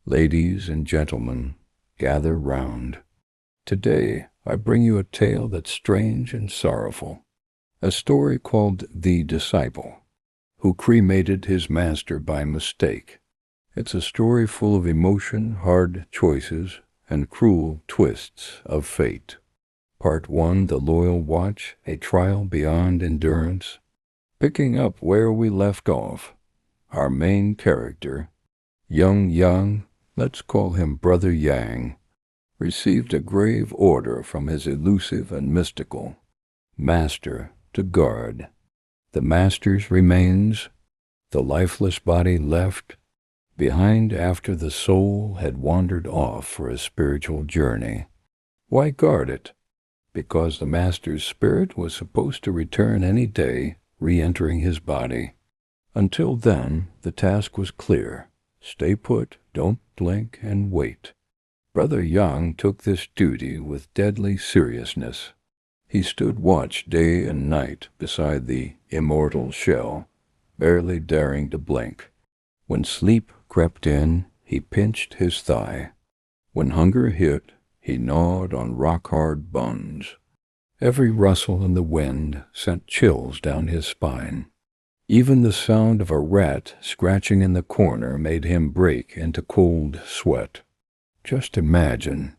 Ladies and gentlemen, gather round. Today I bring you a tale that's strange and sorrowful, a story called The Disciple, who cremated his master by mistake. It's a story full of emotion, hard choices, and cruel twists of fate. Part 1, The Loyal Watch, a trial beyond endurance. Picking up where we left off, our main character, young Yang, let's call him Brother Yang, received a grave order from his elusive and mystical master to guard the master's remains, the lifeless body left behind after the soul had wandered off for a spiritual journey. Why guard it? Because the master's spirit was supposed to return any day, re-entering his body. Until then, the task was clear. Stay put, don't blink, and wait. Brother Yang took this duty with deadly seriousness. He stood watch day and night beside the immortal shell, barely daring to blink. When sleep crept in, he pinched his thigh. When hunger hit, he gnawed on rock-hard buns. Every rustle in the wind sent chills down his spine. Even the sound of a rat scratching in the corner made him break into cold sweat. Just imagine,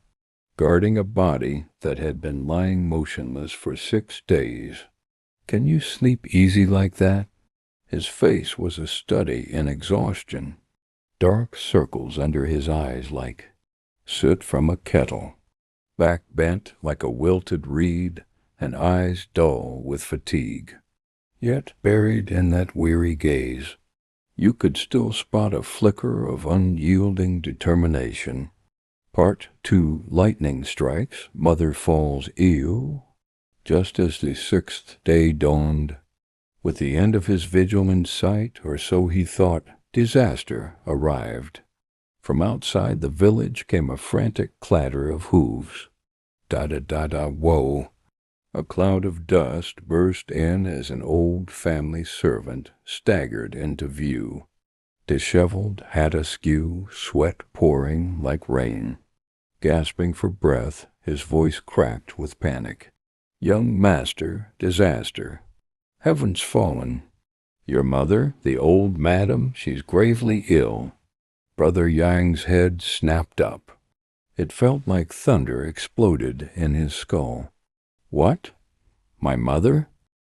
guarding a body that had been lying motionless for 6 days. Can you sleep easy like that? His face was a study in exhaustion. Dark circles under his eyes like soot from a kettle. Back bent like a wilted reed, and eyes dull with fatigue. Yet buried in that weary gaze, you could still spot a flicker of unyielding determination. Part 2, Lightning strikes, mother falls ill. Just as the 6th day dawned, with the end of his vigil in sight, or so he thought, disaster arrived. From outside the village came a frantic clatter of hooves. Da-da-da-da, whoa! A cloud of dust burst in as an old family servant staggered into view. Disheveled, hat askew, sweat pouring like rain. Gasping for breath, his voice cracked with panic. Young master, disaster. Heaven's fallen. Your mother, the old madam, she's gravely ill. Brother Yang's head snapped up. It felt like thunder exploded in his skull. What? My mother?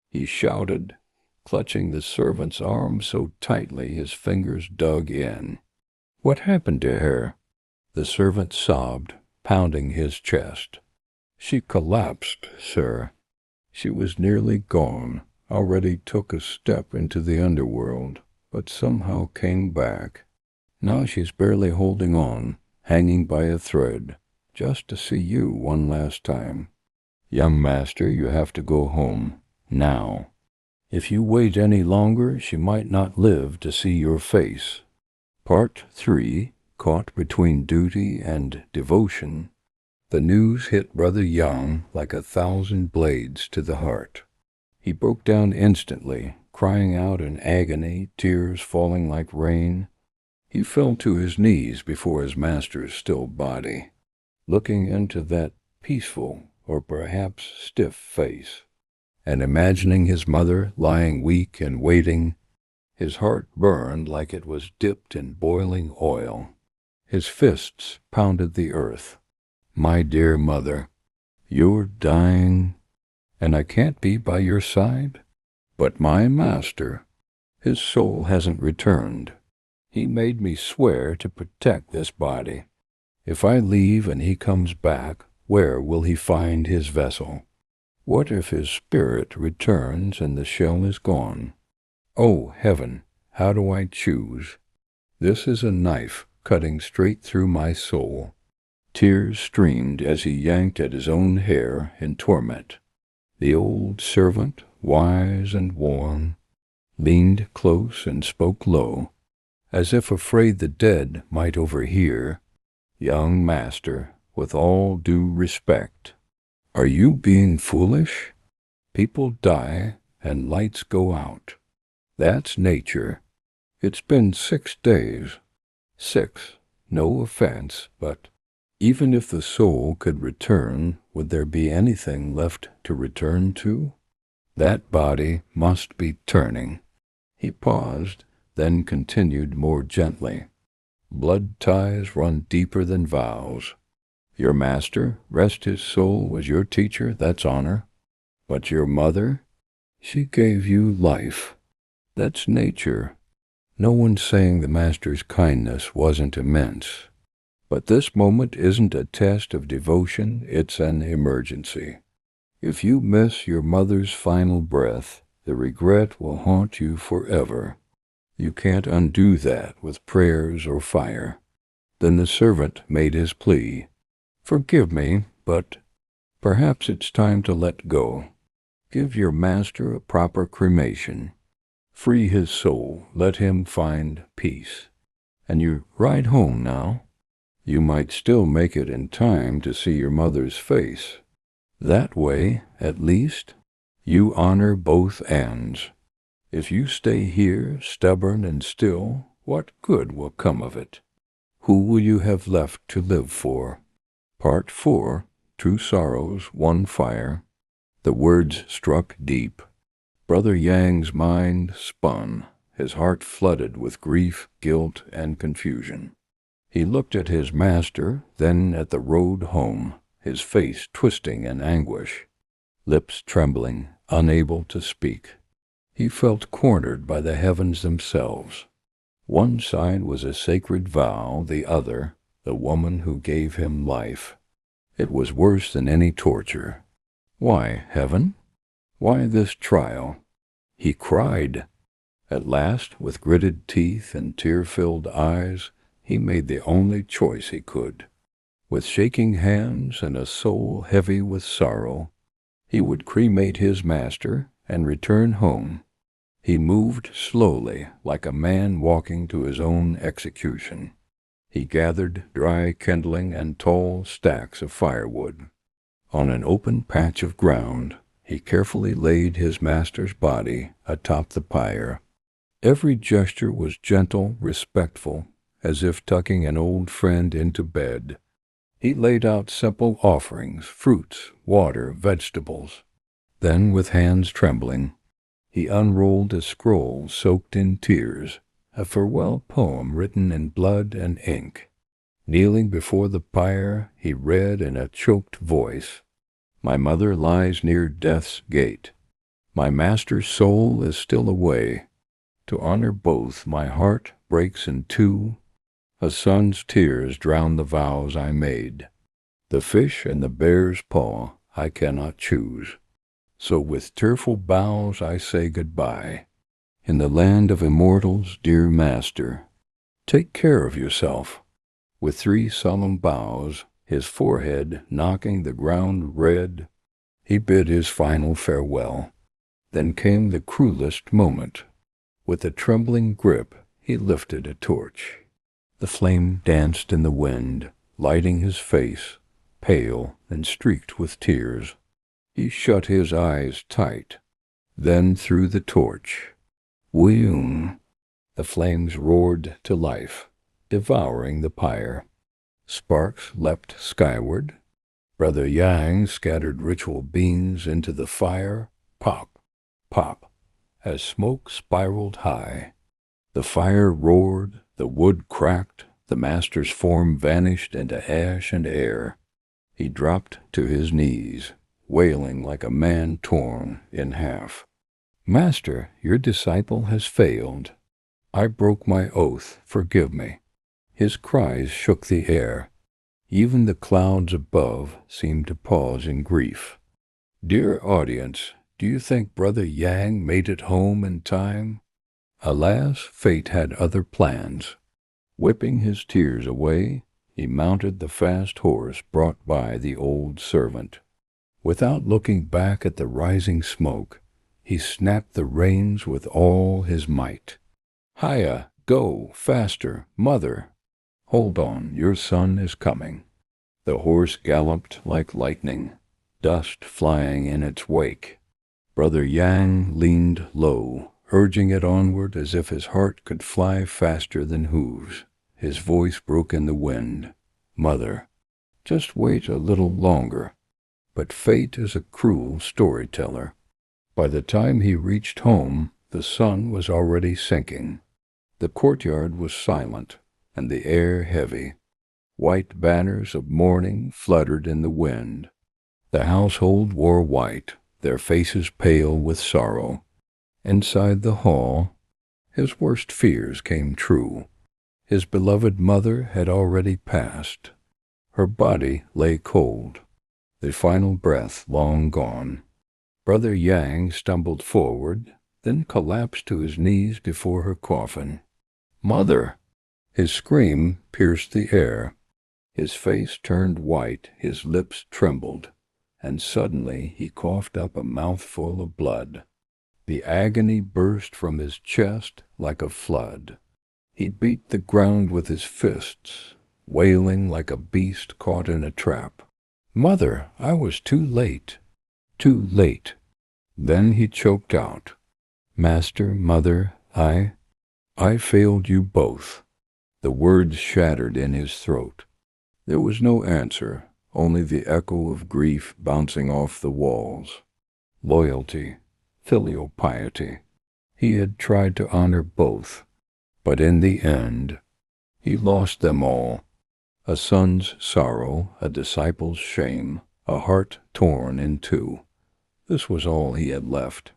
He shouted, clutching the servant's arm so tightly his fingers dug in. What happened to her? The servant sobbed, pounding his chest. She collapsed, sir. She was nearly gone, already took a step into the underworld, but somehow came back. Now she's barely holding on, hanging by a thread, just to see you one last time. Young master, you have to go home, now. If you wait any longer, she might not live to see your face. Part 3, Caught between duty and devotion. The news hit Brother Yang like 1,000 blades to the heart. He broke down instantly, crying out in agony, tears falling like rain. He fell to his knees before his master's still body, looking into that peaceful or perhaps stiff face, and imagining his mother lying weak and waiting. His heart burned like it was dipped in boiling oil. His fists pounded the earth. My dear mother, you're dying, and I can't be by your side? But my master, his soul hasn't returned. He made me swear to protect this body. If I leave and he comes back, where will he find his vessel? What if his spirit returns and the shell is gone? Oh, heaven, how do I choose? This is a knife cutting straight through my soul. Tears streamed as he yanked at his own hair in torment. The old servant, wise and worn, leaned close and spoke low, as if afraid the dead might overhear. Young master, with all due respect, are you being foolish? People die and lights go out. That's nature. It's been 6 days. 6. no offense, but even if the soul could return, would there be anything left to return to? That body must be turning. He paused, then continued more gently. Blood ties run deeper than vows. Your master, rest his soul, was your teacher, that's honor. But your mother, she gave you life. That's nature. No one's saying the master's kindness wasn't immense. But this moment isn't a test of devotion, it's an emergency. If you miss your mother's final breath, the regret will haunt you forever. You can't undo that with prayers or fire. Then the servant made his plea. Forgive me, but perhaps it's time to let go. Give your master a proper cremation. Free his soul, let him find peace. And you ride home now. You might still make it in time to see your mother's face. That way, at least, you honor both ends. If you stay here, stubborn and still, what good will come of it? Who will you have left to live for? Part 4, Two Sorrows, One Fire. The words struck deep. Brother Yang's mind spun, his heart flooded with grief, guilt, and confusion. He looked at his master, then at the road home, his face twisting in anguish, lips trembling, unable to speak. He felt cornered by the heavens themselves. One side was a sacred vow, the other, the woman who gave him life. It was worse than any torture. Why, heaven? Why this trial? He cried. At last, with gritted teeth and tear-filled eyes, he made the only choice he could. With shaking hands and a soul heavy with sorrow, he would cremate his master and return home. He moved slowly, like a man walking to his own execution. He gathered dry kindling and tall stacks of firewood. On an open patch of ground, he carefully laid his master's body atop the pyre. Every gesture was gentle, respectful, as if tucking an old friend into bed. He laid out simple offerings, fruits, water, vegetables. Then, with hands trembling, he unrolled a scroll soaked in tears, a farewell poem written in blood and ink. Kneeling before the pyre, he read in a choked voice, My mother lies near death's gate. My master's soul is still away. To honor both, my heart breaks in two. A son's tears drown the vows I made. The fish and the bear's paw I cannot choose. So with tearful bows I say goodbye. In the land of immortals, dear master, take care of yourself. With 3 solemn bows, his forehead knocking the ground red, he bid his final farewell. Then came the cruelest moment. With a trembling grip, he lifted a torch. The flame danced in the wind, lighting his face, pale and streaked with tears. He shut his eyes tight, then threw the torch. Wheung! The flames roared to life, devouring the pyre. Sparks leapt skyward. Brother Yang scattered ritual beans into the fire. Pop, pop, as smoke spiraled high. The fire roared, the wood cracked, the master's form vanished into ash and air. He dropped to his knees, wailing like a man torn in half. Master, your disciple has failed. I broke my oath, forgive me. His cries shook the air. Even the clouds above seemed to pause in grief. Dear audience, do you think Brother Yang made it home in time? Alas, fate had other plans. Whipping his tears away, he mounted the fast horse brought by the old servant. Without looking back at the rising smoke, he snapped the reins with all his might. Hiya, go, faster, mother. Hold on, your son is coming. The horse galloped like lightning, dust flying in its wake. Brother Yang leaned low, urging it onward as if his heart could fly faster than hooves. His voice broke in the wind. "Mother, just wait a little longer." But fate is a cruel storyteller. By the time he reached home, the sun was already sinking. The courtyard was silent, and the air heavy. White banners of mourning fluttered in the wind. The household wore white, their faces pale with sorrow. Inside the hall, his worst fears came true. His beloved mother had already passed. Her body lay cold, the final breath long gone. Brother Yang stumbled forward, then collapsed to his knees before her coffin. "Mother!" His scream pierced the air. His face turned white, his lips trembled, and suddenly he coughed up a mouthful of blood. The agony burst from his chest like a flood. He beat the ground with his fists, wailing like a beast caught in a trap. "Mother, I was too late, too late." Then he choked out, "Master, Mother, I failed you both." The words shattered in his throat. There was no answer, only the echo of grief bouncing off the walls. Loyalty, filial piety. He had tried to honor both, but in the end, he lost them all. A son's sorrow, a disciple's shame, a heart torn in two. This was all he had left.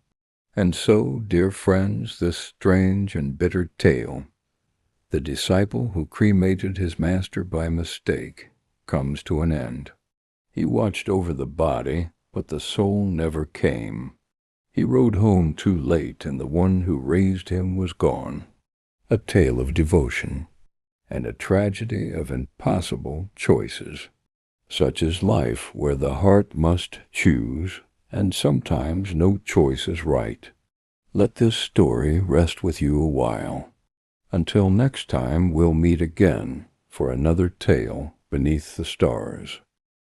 And so, dear friends, this strange and bitter tale, the disciple who cremated his master by mistake, comes to an end. He watched over the body, but the soul never came. He rode home too late, and the one who raised him was gone. A tale of devotion, and a tragedy of impossible choices. Such is life, where the heart must choose, and sometimes no choice is right. Let this story rest with you a while. Until next time, we'll meet again for another tale beneath the stars.